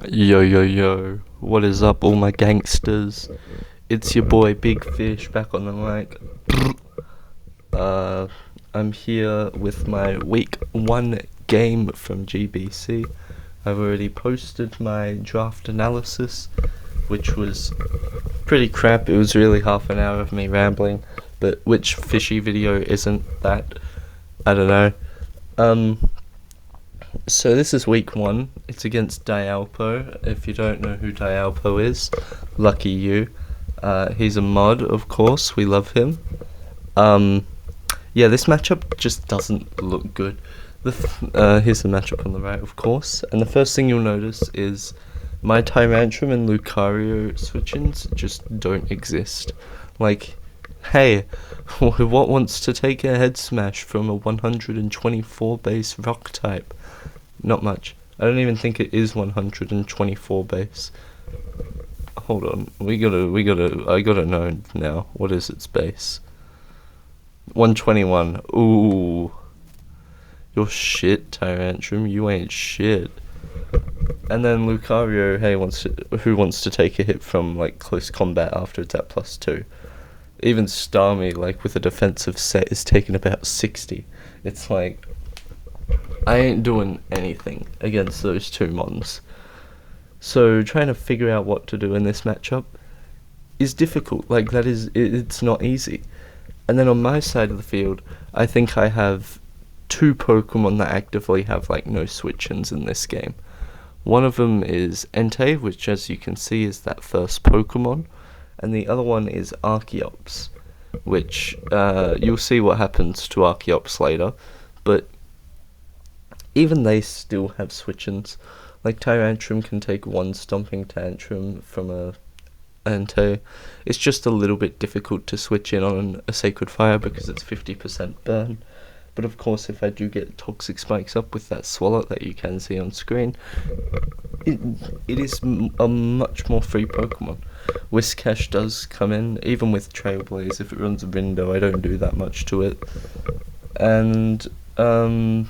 Yo yo yo, what is up all my gangsters? It's your boy Big Fish back on the mic. Uh, I'm here with my week 1 game from GBC. I've already posted my draft analysis, which was pretty crap. It was really half an hour of me rambling, but which fishy video isn't that? I don't know. So this is week 1. It's against Dialpo. If you don't know who Dialpo is, lucky you. He's a mod, of course. We love him. Yeah, this matchup just doesn't look good. Here's the matchup on the right, of course. And the first thing you'll notice is my Tyrantrum and Lucario switch-ins just don't exist. Like, hey, what wants to take a head smash from a 124 base rock type? Not much. I don't even think it is 124 base. Hold on, I gotta know now. What is its base? 121. Ooh. You're shit, Tyrantrum. You ain't shit. And then Lucario, hey, who wants to take a hit from, like, close combat after it's at +2? Even Starmie, like, with a defensive set, is taking about 60. It's like, I ain't doing anything against those two mons. So trying to figure out what to do in this matchup is difficult. Like, it's not easy. And then on my side of the field, I think I have 2 Pokemon that actively have, like, no switch-ins in this game. One of them is Entei, which, as you can see, is that first Pokemon, and the other one is Archeops, which you'll see what happens to Archeops later, but even they still have switch-ins. Like, Tyrantrum can take one Stomping Tantrum from a Entei. It's just a little bit difficult to switch in on a Sacred Fire because it's 50% burn. But of course, if I do get Toxic Spikes up with that Swallow that you can see on screen, it is a much more free Pokemon. Whiscash does come in, even with Trailblaze. If it runs a window, I don't do that much to it. And Mega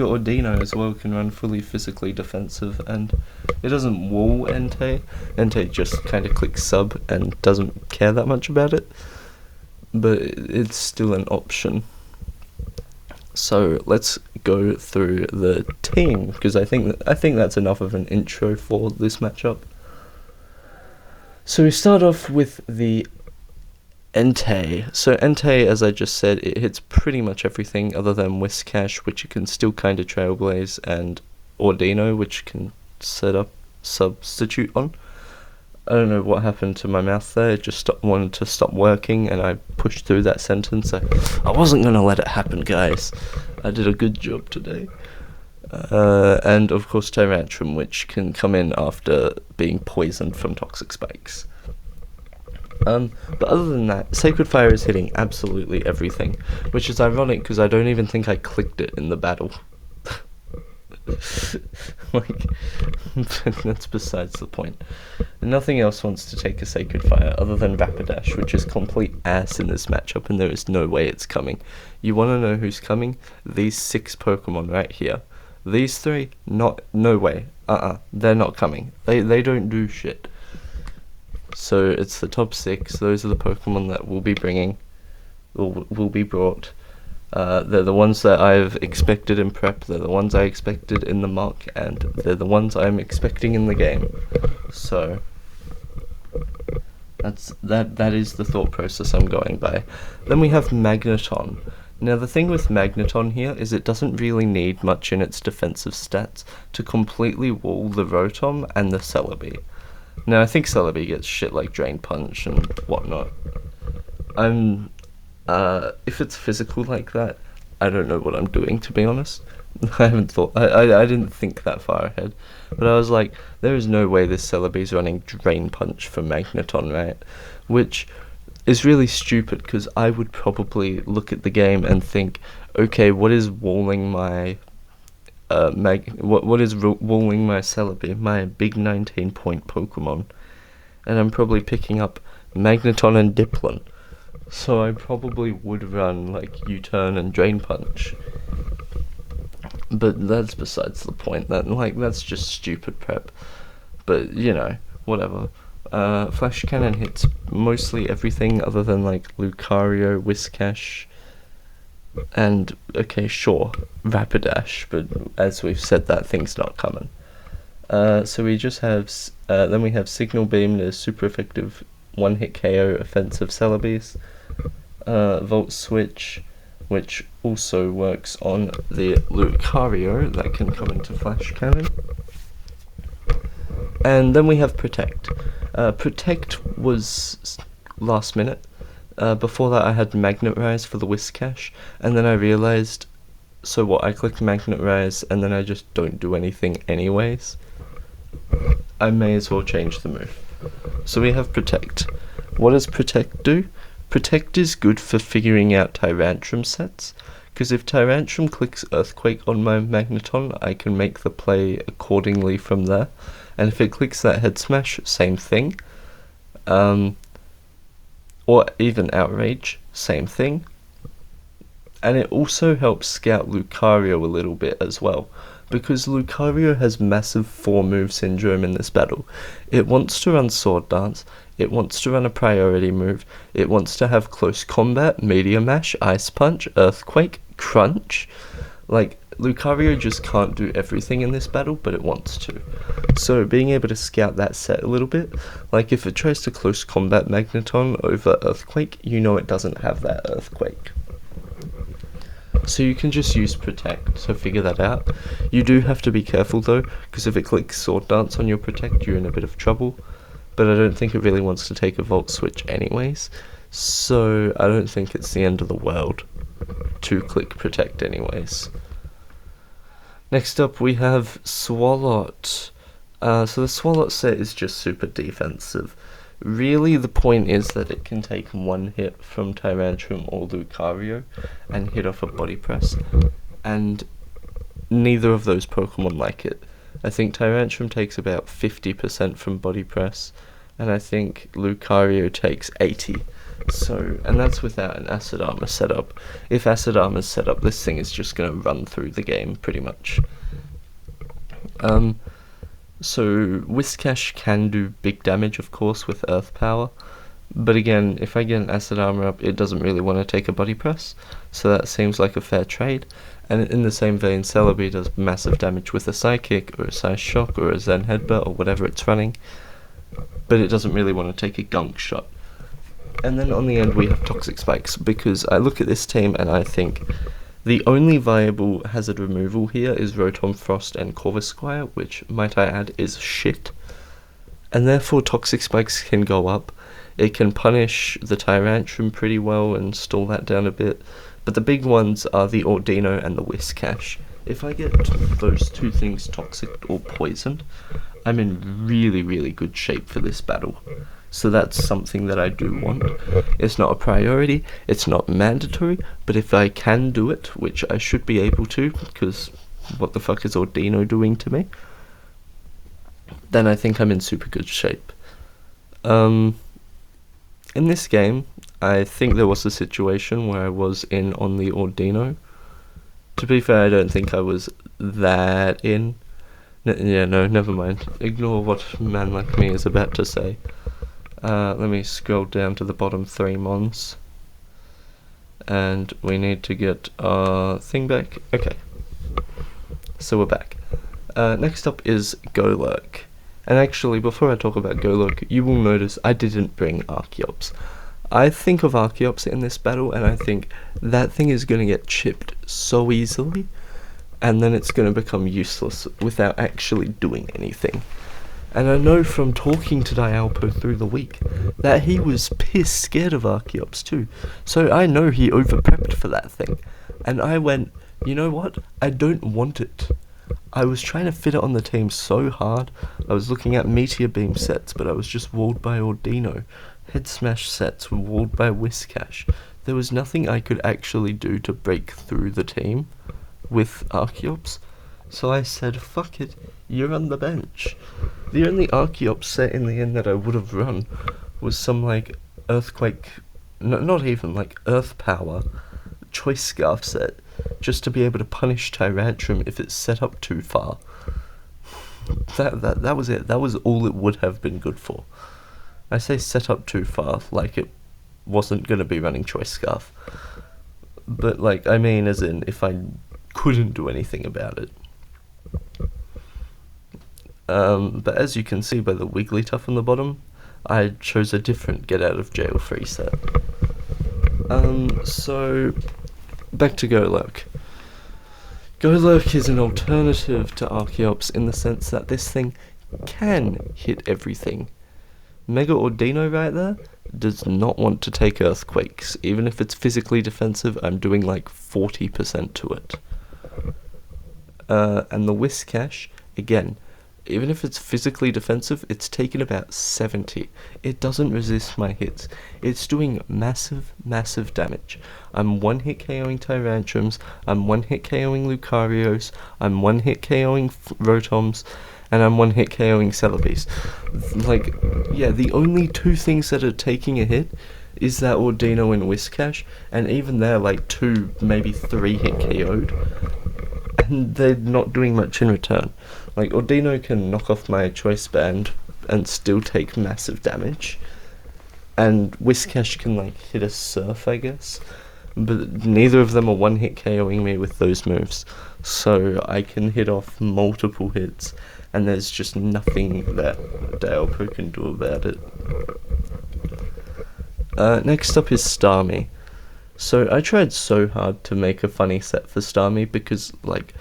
Ordino as well can run fully physically defensive, and it doesn't wall Entei. Entei just kind of clicks sub and doesn't care that much about it, but it's still an option. So let's go through the team, because I think that's enough of an intro for this matchup. So we start off with the Entei. So Entei, as I just said, it hits pretty much everything other than Whiscash, which you can still kind of Trailblaze, and Ordino, which you can set up substitute on. I don't know what happened to my mouth there. It just wanted to stop working, and I pushed through that sentence. I wasn't going to let it happen, guys. I did a good job today. And of course Tyrantrum, which can come in after being poisoned from Toxic Spikes. But other than that, Sacred Fire is hitting absolutely everything, which is ironic because I don't even think I clicked it in the battle. Like, that's besides the point. Nothing else wants to take a Sacred Fire other than Rapidash, which is complete ass in this matchup, and there is no way it's coming. You want to know who's coming? These 6 Pokemon right here. These 3, no way. They're not coming. They don't do shit. So it's the top 6. Those are the Pokemon that will be brought. They're the ones that I've expected in prep, they're the ones I expected in the mock, and they're the ones I'm expecting in the game. So that is the thought process I'm going by. Then we have Magneton. Now the thing with Magneton here is it doesn't really need much in its defensive stats to completely wall the Rotom and the Celebi. Now I think Celebi gets shit like Drain Punch and whatnot. If it's physical like that, I don't know what I'm doing, to be honest. I didn't think that far ahead. But I was like, there is no way this Celebi's running Drain Punch for Magneton, right? Which is really stupid, because I would probably look at the game and think, okay, what is walling my walling my Celebi, my big 19-point Pokemon? And I'm probably picking up Magneton and Dipplin. So I probably would run, like, U-Turn and Drain Punch. But that's besides the point. That's just stupid prep. But, whatever. Flash Cannon hits mostly everything other than, Lucario, Whiscash, and, okay, sure, Rapidash, but as we've said, that thing's not coming. So we just have, then we have Signal Beam, the super effective one-hit KO offensive Celebies, Volt Switch, which also works on the Lucario that can come into Flash Cannon. And then we have Protect. Protect was last minute. Before that I had Magnet Rise for the Whiscash, and then I realised, so what, I clicked Magnet Rise and then I just don't do anything anyways. I may as well change the move. So we have Protect. What does Protect do? Protect is good for figuring out Tyrantrum sets, because if Tyrantrum clicks Earthquake on my Magneton, I can make the play accordingly from there. And if it clicks that Head Smash, same thing. Or even Outrage, same thing. And it also helps scout Lucario a little bit as well, because Lucario has massive 4-move syndrome in this battle. It wants to run Sword Dance, it wants to run a priority move, it wants to have Close Combat, Meteor Mash, Ice Punch, Earthquake, Crunch. Lucario just can't do everything in this battle, but it wants to. So being able to scout that set a little bit, if it tries to Close Combat Magneton over Earthquake, it doesn't have that Earthquake. So you can just use Protect to figure that out. You do have to be careful though, because if it clicks Sword Dance on your Protect, you're in a bit of trouble. But I don't think it really wants to take a Volt Switch anyways, so I don't think it's the end of the world to click Protect anyways. Next up we have Swalot. So the Swalot set is just super defensive. Really the point is that it can take one hit from Tyrantrum or Lucario and hit off a Body Press, and neither of those Pokemon like it. I think Tyrantrum takes about 50% from Body Press, and I think Lucario takes 80%. So, and that's without an Acid Armor setup. If Acid Armor's set up, this thing is just going to run through the game, pretty much. So, Whiscash can do big damage, of course, with Earth Power. But again, if I get an Acid Armor up, it doesn't really want to take a Body Press. So that seems like a fair trade. And in the same vein, Celebi does massive damage with a Psychic, or a Psy Shock, or a Zen Headbutt, or whatever it's running. But it doesn't really want to take a Gunk Shot. And then on the end we have Toxic Spikes, because I look at this team and I think the only viable hazard removal here is Rotom Frost and Corvisquire, which, might I add, is shit. And therefore Toxic Spikes can go up. It can punish the Tyrantrum pretty well and stall that down a bit. But the big ones are the Ordino and the Whiscash. If I get those two things toxic or poisoned, I'm in really, really good shape for this battle. So that's something that I do want. It's not a priority, it's not mandatory, but if I can do it, which I should be able to, because what the fuck is Ordino doing to me? Then I think I'm in super good shape. In this game, I think there was a situation where I was in on the Ordino. To be fair, I don't think I was that in. No, never mind. Ignore what a man like me is about to say. Let me scroll down to the bottom 3 mons. And we need to get our thing back. Okay. So we're back. Next up is Golurk. And actually, before I talk about Golurk, you will notice I didn't bring Archeops. I think of Archeops in this battle, and I think that thing is going to get chipped so easily, and then it's going to become useless without actually doing anything. And I know from talking to Dialpo through the week that he was pissed scared of Archeops too. So I know he over-prepped for that thing. And I went, you know what? I don't want it. I was trying to fit it on the team so hard. I was looking at Meteor Beam sets, but I was just walled by Ordino. Head Smash sets were walled by Whiscash. There was nothing I could actually do to break through the team with Archeops. So I said, fuck it, you're on the bench. The only Archeops set in the end that I would have run was some Earthquake, not even Earth Power Choice Scarf set. just to be able to punish Tyrantrum if it's set up too far. That was it. That was all it would have been good for. I say set up too far, like it wasn't going to be running Choice Scarf. But, like, I mean as in if I couldn't do anything about it. But as you can see by the Wigglytuff on the bottom, I chose a different get out of jail free set. So, back to Golurk. Golurk is an alternative to Archeops in the sense that this thing can hit everything. Mega Ordino right there does not want to take Earthquakes. Even if it's physically defensive, I'm doing like 40% to it. And the Whiscash, again, even if it's physically defensive, it's taken about 70. It doesn't resist my hits. It's doing massive, massive damage. I'm one-hit KOing Tyrantrums, I'm one-hit KOing Lucarios, I'm one-hit KOing Rotoms, and I'm one-hit KOing Celebes. Like, yeah, the only two things that are taking a hit is that Ordino and Whiscash, and even they're like 2, maybe 3 hit KO'd, and they're not doing much in return. Like, Ordino can knock off my Choice Band and still take massive damage, and Whiscash can, like, hit a Surf, I guess, but neither of them are one-hit KOing me with those moves, so I can hit off multiple hits, and there's just nothing that Dialpo can do about it. Next up is Starmie. So I tried so hard to make a funny set for Starmie because, like,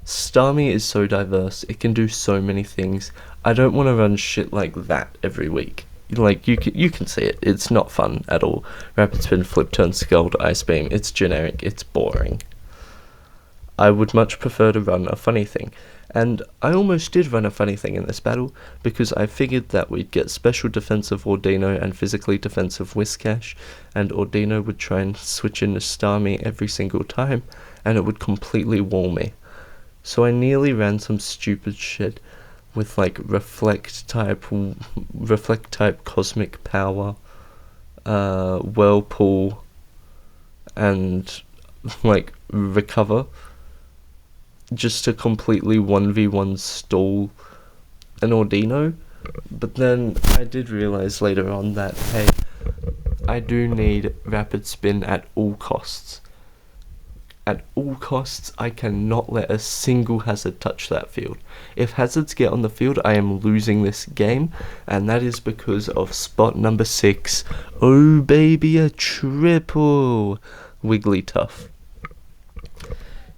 Starmie is so diverse, it can do so many things. I don't want to run shit like that every week. Like, you can see it, it's not fun at all. Rapid Spin, Flip Turn, Scald, Ice Beam, it's generic, it's boring. I would much prefer to run a funny thing. And I almost did run a funny thing in this battle, because I figured that we'd get special defensive Ordino and physically defensive Whiscash, and Ordino would try and switch into Starmie every single time, and it would completely wall me. So I nearly ran some stupid shit with, like, Reflect type Cosmic Power, Whirlpool, and, like, Recover, just to completely 1v1 stall an Ordino. But then I did realise later on that, hey, I do need Rapid Spin at all costs. At all costs, I cannot let a single hazard touch that field. If hazards get on the field, I am losing this game, and that is because of spot number 6. Oh baby, a triple Wigglytuff.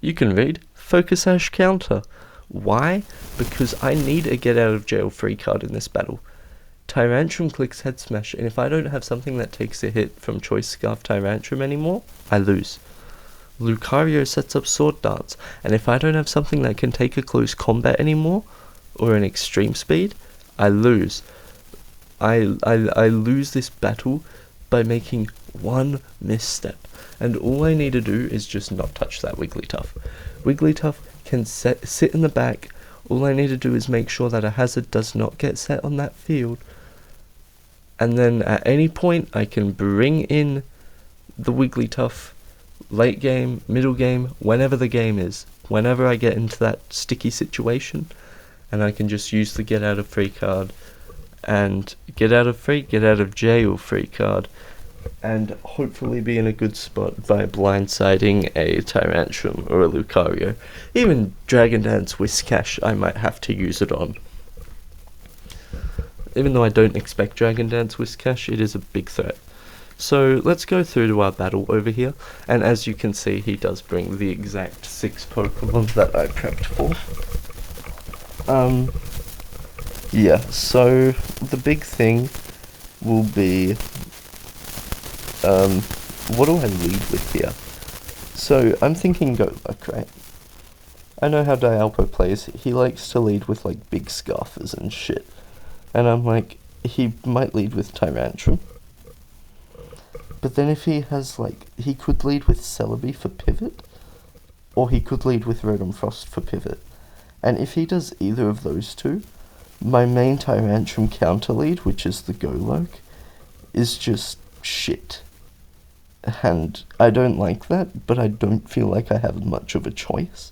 You can read Focus Ash counter. Why? Because I need a get out of jail free card in this battle. Tyrantrum clicks Head Smash, and if I don't have something that takes a hit from Choice Scarf Tyrantrum anymore, I lose. Lucario sets up Sword Dance, and if I don't have something that can take a close combat anymore, or an extreme speed, I lose. I lose this battle by making one misstep, and all I need to do is just not touch that Wigglytuff. Wigglytuff can sit in the back. All I need to do is make sure that a hazard does not get set on that field, and then at any point I can bring in the Wigglytuff late game, middle game, whenever the game is, whenever I get into that sticky situation, and I can just use the get out of free card, and get out of jail free card, and hopefully be in a good spot by blindsiding a Tyrantrum or a Lucario. Even Dragon Dance Whiscash I might have to use it on. Even though I don't expect Dragon Dance Whiscash, it is a big threat. So let's go through to our battle over here, and as you can see, he does bring the exact 6 Pokemon that I prepped for. Yeah, so the big thing will be, what do I lead with here? So I'm thinking Golurk, right? I know how Dialpo plays. He likes to lead with, like, big Scarfers and shit. And I'm like, he might lead with Tyrantrum. But then if he has, like, he could lead with Celebi for pivot, or he could lead with Rotom Frost for pivot. And if he does either of those two, my main Tyrantrum counter lead, which is the Golurk, is just shit. And I don't like that, but I don't feel like I have much of a choice.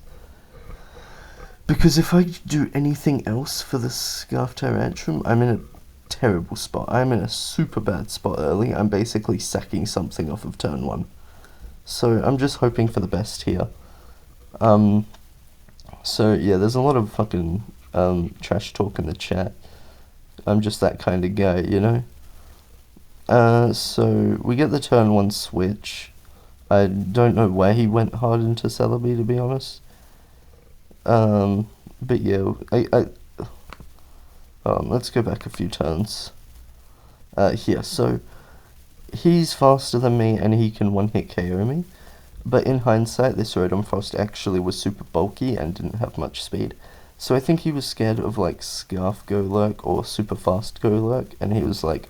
Because if I do anything else for the Scarf Tyrantrum, I'm in a terrible spot. I'm in a super bad spot early. I'm basically sacking something off of turn 1. So I'm just hoping for the best here. So yeah, there's a lot of fucking trash talk in the chat. I'm just that kind of guy, you know? So we get the turn 1 switch. I don't know why he went hard into Celebi, to be honest. But yeah, let's go back a few turns. Here, so he's faster than me and he can one-hit KO me. But in hindsight, this Rotom Frost actually was super bulky and didn't have much speed. So I think he was scared of like Scarf Golurk or super fast Golurk, and he was like,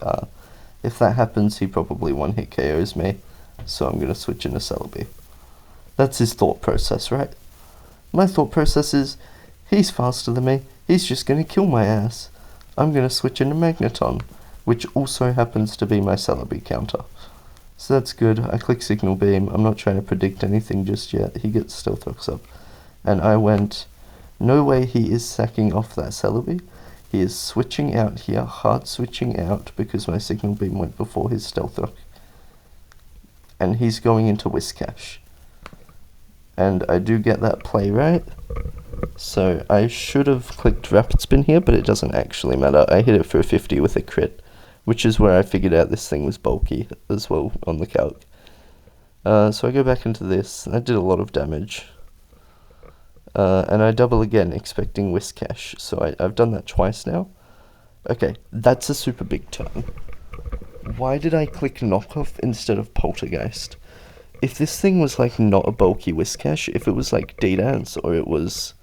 if that happens, he probably one-hit KOs me, so I'm gonna switch into Celebi. That's his thought process, right? My thought process is, he's faster than me, he's just gonna kill my ass. I'm gonna switch into Magneton, which also happens to be my Celebi counter. So that's good. I click Signal Beam. I'm not trying to predict anything just yet. He gets Stealth Rocks up. And I went, no way he is sacking off that Celebi. He is switching out here, hard switching out, because my Signal Beam went before his Stealth Rock. And he's going into Whiscash. And I do get that play right. So I should have clicked Rapid Spin here, but it doesn't actually matter. I hit it for a 50 with a crit, which is where I figured out this thing was bulky as well on the calc. So I go back into this, and I did a lot of damage. And I double again, expecting Whiscash, so I've done that twice now. Okay, that's a super big turn. Why did I click Knockoff instead of Poltergeist? If this thing was like not a bulky Whiscash, if it was like D-Dance or it was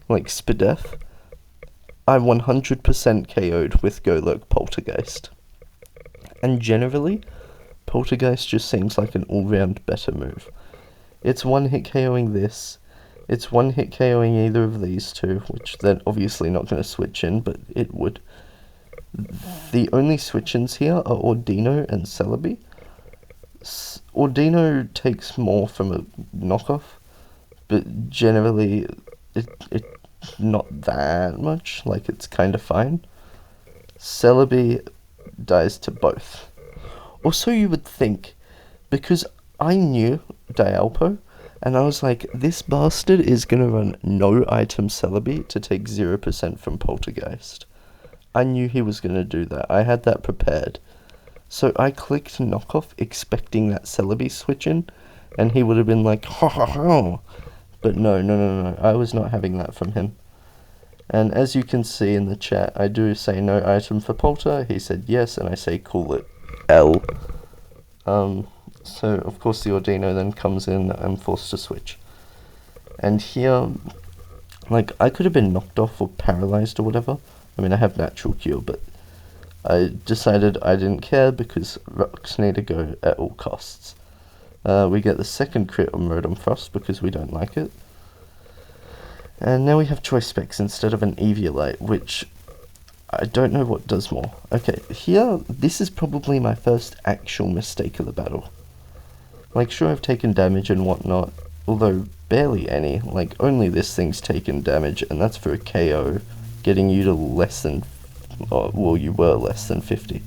like Spadef, I 100% KO'd with Golurk Poltergeist. And generally, Poltergeist just seems like an all-round better move. It's one-hit KOing this, it's one-hit KOing either of these two, which they're obviously not going to switch in, but it would. The only switch-ins here are Ordino and Celebi. Ordino takes more from a knockoff, but generally it not that much, like it's kind of fine. Celebi dies to both. Also, you would think, because I knew Dialpo, and I was like, this bastard is gonna run no item Celebi to take 0% from Poltergeist. I knew he was gonna do that. I had that prepared. So I clicked Knockoff expecting that Celebi switch in, and he would have been like, ha ha ha. But no, I was not having that from him. And as you can see in the chat, I do say no item for Polter. He said yes, and I say call it L. So of course the Ordino then comes in, I'm forced to switch. And here, like, I could have been knocked off or paralyzed or whatever. I mean, I have natural cure, but I decided I didn't care because rocks need to go at all costs. We get the second crit on Rotom Frost because we don't like it. And now we have Choice Specs instead of an Eviolite, which I don't know what does more. Okay, here, this is probably my first actual mistake of the battle. Like, sure, I've taken damage and whatnot, although barely any. Like, only this thing's taken damage, and that's for a KO, getting you to less than, well, you were less than 50.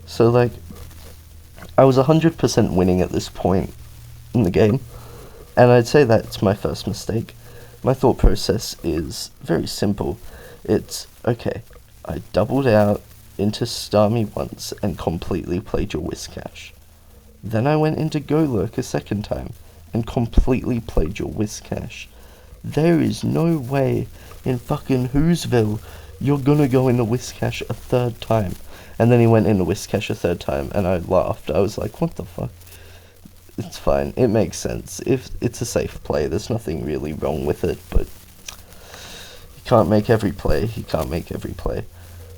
So, like, I was 100% winning at this point in the game, and I'd say that's my first mistake. My thought process is very simple. It's, okay, I doubled out into Starmie once and completely played your Whiscash. Then I went into Golurk a second time and completely played your Whiscash. There is no way in fucking Whoville you're gonna go into Whiscash a third time. And then he went into Whiscash a third time, and I laughed. I was like, what the fuck? It's fine. It makes sense. If it's a safe play, there's nothing really wrong with it, but you can't make every play. He can't make every play.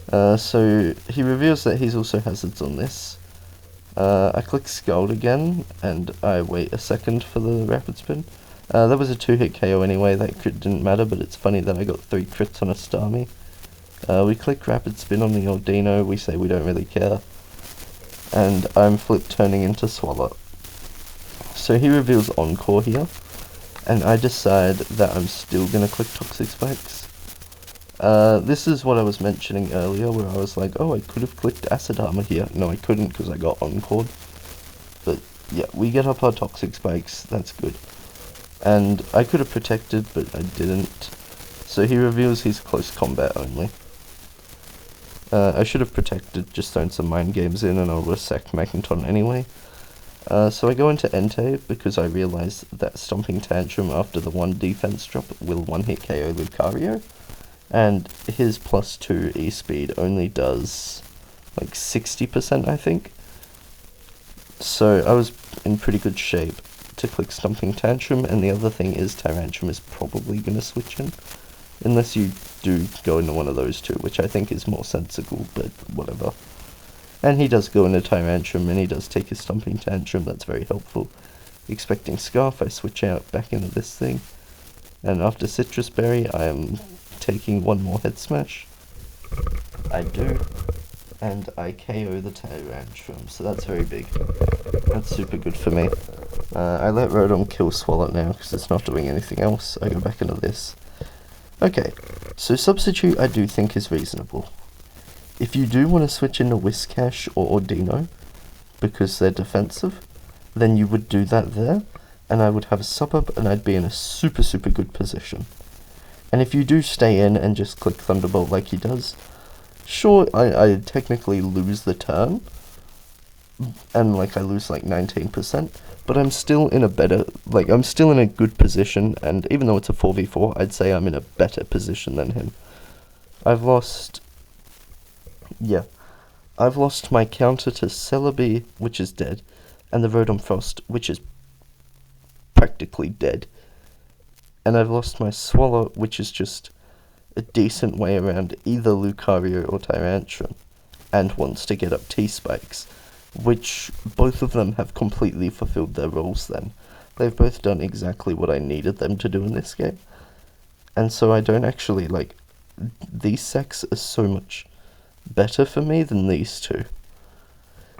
So he reveals that he's also hazards on this. I click Scald again, and I wait a second for the Rapid Spin. That was a 2-hit KO anyway. That crit didn't matter, but it's funny that I got 3 crits on a Starmie. We click Rapid Spin on the Ordino. We say we don't really care. and I'm flip turning into Swallow. So he reveals Encore here, and I decide that I'm still gonna click Toxic Spikes. This is what I was mentioning earlier, where I was like, oh, I could have clicked Acid Armor here. No, I couldn't because I got Encored. But yeah, we get up our Toxic Spikes, that's good. And I could have protected, but I didn't. So he reveals he's close combat only. I should have protected, just thrown some mind games in, and I'll sack Magneton anyway. So I go into Entei because I realize that Stomping Tantrum after the 1 defense drop will 1-hit KO Lucario, and his +2 E-speed only does like 60%, I think. So I was in pretty good shape to click Stomping Tantrum, and the other thing is Tyrantrum is probably going to switch in, unless you do go into one of those two, which I think is more sensible, but whatever. And he does go into Tyrantrum, and he does take his Stomping Tantrum, that's very helpful. Expecting Scarf, I switch out back into this thing, and after Citrus Berry, I am taking 1 more Head Smash. I do, and I KO the Tyrantrum, so that's very big. That's super good for me. I let Rotom kill Swallow now, because it's not doing anything else. I go back into this. Okay, so Substitute I do think is reasonable. If you do want to switch into Whiscash or Ordino, because they're defensive, then you would do that there, and I would have a sub-up, and I'd be in a super good position. And if you do stay in and just click Thunderbolt like he does, sure, I technically lose the turn, and like I lose like 19%, but I'm still in a better, like I'm still in a good position, and even though it's a 4v4, I'd say I'm in a better position than him. I've lost my counter to Celebi, which is dead, and the Rotom Frost, which is practically dead. And I've lost my Swallow, which is just a decent way around either Lucario or Tyrantrum, and wants to get up T-Spikes, which both of them have completely fulfilled their roles then. They've both done exactly what I needed them to do in this game. And so I don't actually, like, these sacks are so much better for me than these two.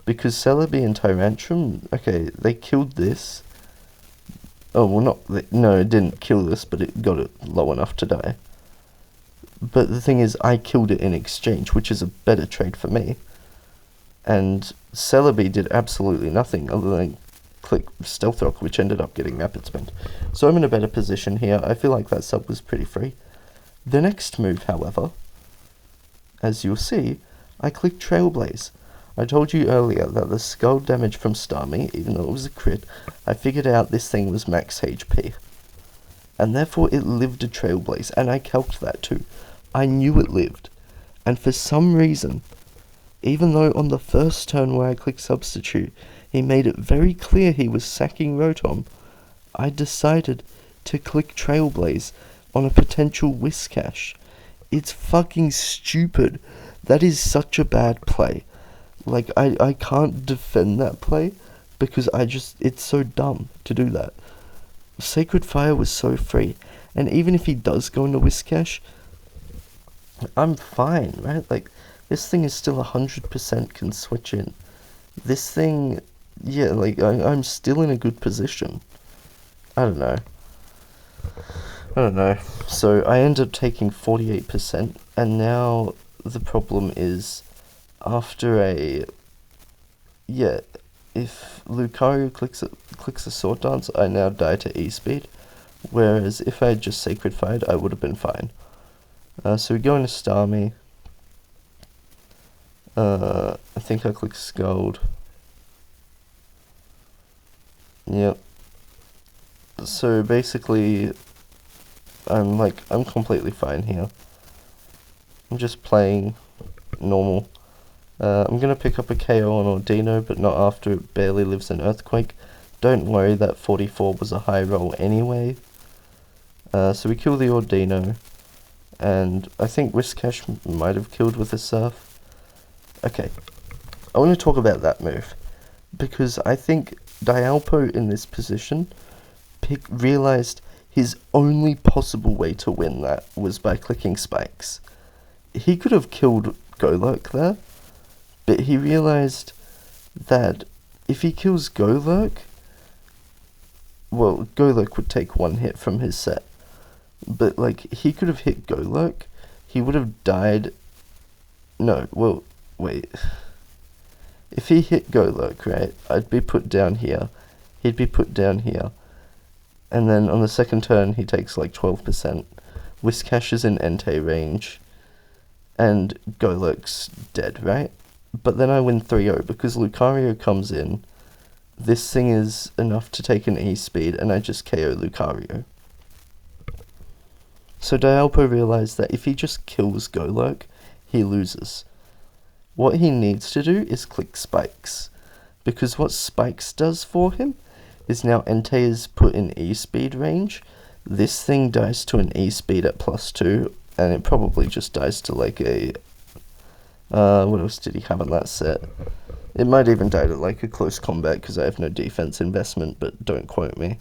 Because Celebi and Tyrantrum, okay, they killed this. Oh, well, no, it didn't kill this, but it got it low enough to die. But the thing is, I killed it in exchange, which is a better trade for me. And Celebi did absolutely nothing other than click Stealth Rock, which ended up getting Rapid Spin. So I'm in a better position here. I feel like that sub was pretty free. The next move, however, as you'll see, I click Trailblaze. I told you earlier that the skull damage from Starmie, even though it was a crit, I figured out this thing was max HP. And therefore it lived a Trailblaze, and I calced that too. I knew it lived. And for some reason, even though on the first turn where I clicked Substitute, he made it very clear he was sacking Rotom, I decided to click Trailblaze on a potential Whiscash. It's fucking stupid. That is such a bad play. Like, I can't defend that play, because it's so dumb to do that. Sacred Fire was so free, and even if he does go into Whiscash, I'm fine, right? Like, this thing is still 100% can switch in. This thing, yeah, like, I'm still in a good position. I don't know. So I end up taking 48%, and now the problem is, after if Lucario clicks a Sword Dance, I now die to E-Speed, whereas if I had just Sacred Fired, I would have been fine. So we go into Starmie. I think I click Scald. Yep. So basically, I'm completely fine here. I'm just playing normal. I'm gonna pick up a KO on Ordino, but not after it barely lives in Earthquake. Don't worry, that 44 was a high roll anyway. So we kill the Ordino, and I think Whiscash might have killed with a Surf. Okay, I want to talk about that move, because I think Dialpo in this position realized his only possible way to win that was by clicking Spikes. He could have killed Golurk there, but he realized that if he kills Golurk, well, Golurk would take one hit from his set. But, like, he could have hit Golurk, he would have died... No, well, wait. If he hit Golurk, right, I'd be put down here, he'd be put down here, and then on the second turn he takes like 12%, Whiscash is in Entei range, and Golurk's dead, right? But then I win 3-0 because Lucario comes in, this thing is enough to take an E-speed, and I just KO Lucario. So Dialpo realized that if he just kills Golurk, he loses. What he needs to do is click Spikes, because what Spikes does for him is now Entei is put in E-speed range, this thing dies to an E-speed at +2, and it probably just dies to like a... what else did he have on that set? It might even die to like a close combat, because I have no defense investment, but don't quote me.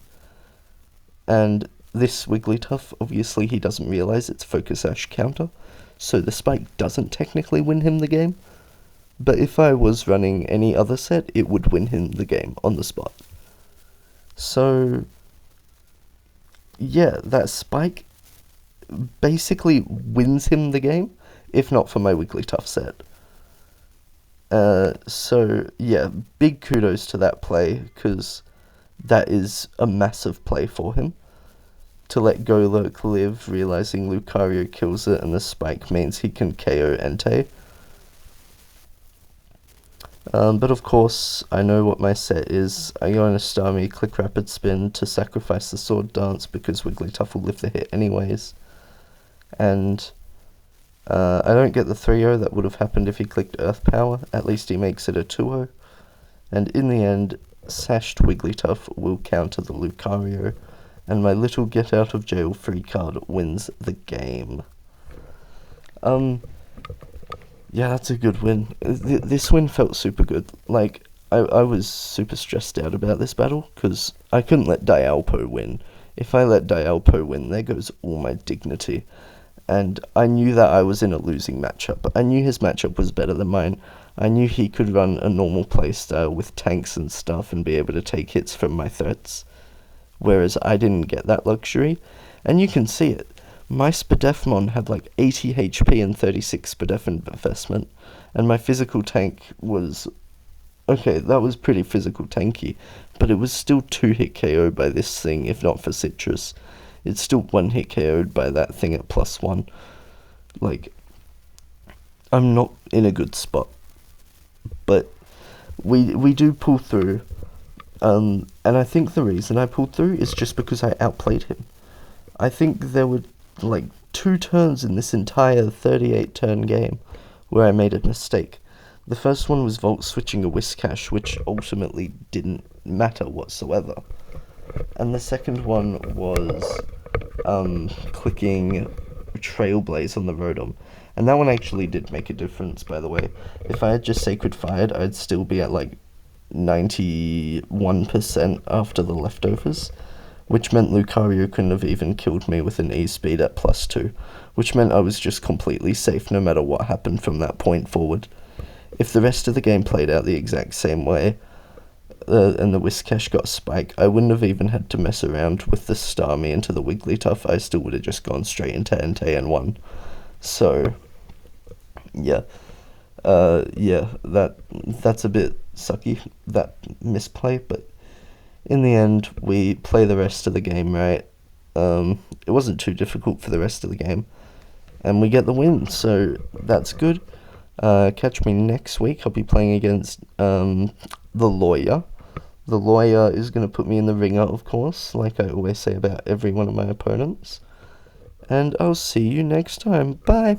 And this Wigglytuff, obviously he doesn't realize it's Focus Ash counter, so the Spike doesn't technically win him the game. But if I was running any other set, it would win him the game on the spot. So, yeah, that Spike basically wins him the game, if not for my Wigglytuff set. So, yeah, big kudos to that play, because that is a massive play for him. To let Golurk live, realizing Lucario kills it, and the Spike means he can KO Entei. But of course, I know what my set is. I go on a Starmie, click Rapid Spin to sacrifice the Sword Dance because Wigglytuff will live the hit anyways. And I don't get the 3-0 that would have happened if he clicked Earth Power. At least he makes it a 2-0. And in the end, Sashed Wigglytuff will counter the Lucario, and my little get out of jail free card wins the game. Yeah, that's a good win. This win felt super good. Like, I was super stressed out about this battle, because I couldn't let Dialpo win. If I let Dialpo win, there goes all my dignity. And I knew that I was in a losing matchup. I knew his matchup was better than mine. I knew he could run a normal playstyle with tanks and stuff and be able to take hits from my threats. Whereas I didn't get that luxury. And you can see it. My Spadefmon had like 80 HP and 36 Spadef investment, and my physical tank was... Okay, that was pretty physical tanky, but it was still 2-hit KO'd by this thing, if not for Citrus. It's still 1-hit KO'd by that thing at +1. Like, I'm not in a good spot. But we do pull through, and I think the reason I pulled through is just because I outplayed him. I think there were like 2 turns in this entire 38 turn game where I made a mistake. The first one was Volt switching a Whiscash, which ultimately didn't matter whatsoever. And the second one was clicking Trailblaze on the Rotom. And that one actually did make a difference, by the way. If I had just Sacred Fired, I'd still be at like 91% after the leftovers, which meant Lucario couldn't have even killed me with an E-speed at +2, which meant I was just completely safe no matter what happened from that point forward. If the rest of the game played out the exact same way, and the Whiscash got Spike, I wouldn't have even had to mess around with the Starmie into the Wigglytuff. I still would have just gone straight into Entei and won. So, yeah. That's a bit sucky, that misplay, but in the end, we play the rest of the game right. It wasn't too difficult for the rest of the game, and we get the win, so that's good. Catch me next week. I'll be playing against the Lawyer. The Lawyer is going to put me in the ringer, of course, like I always say about every one of my opponents. And I'll see you next time. Bye!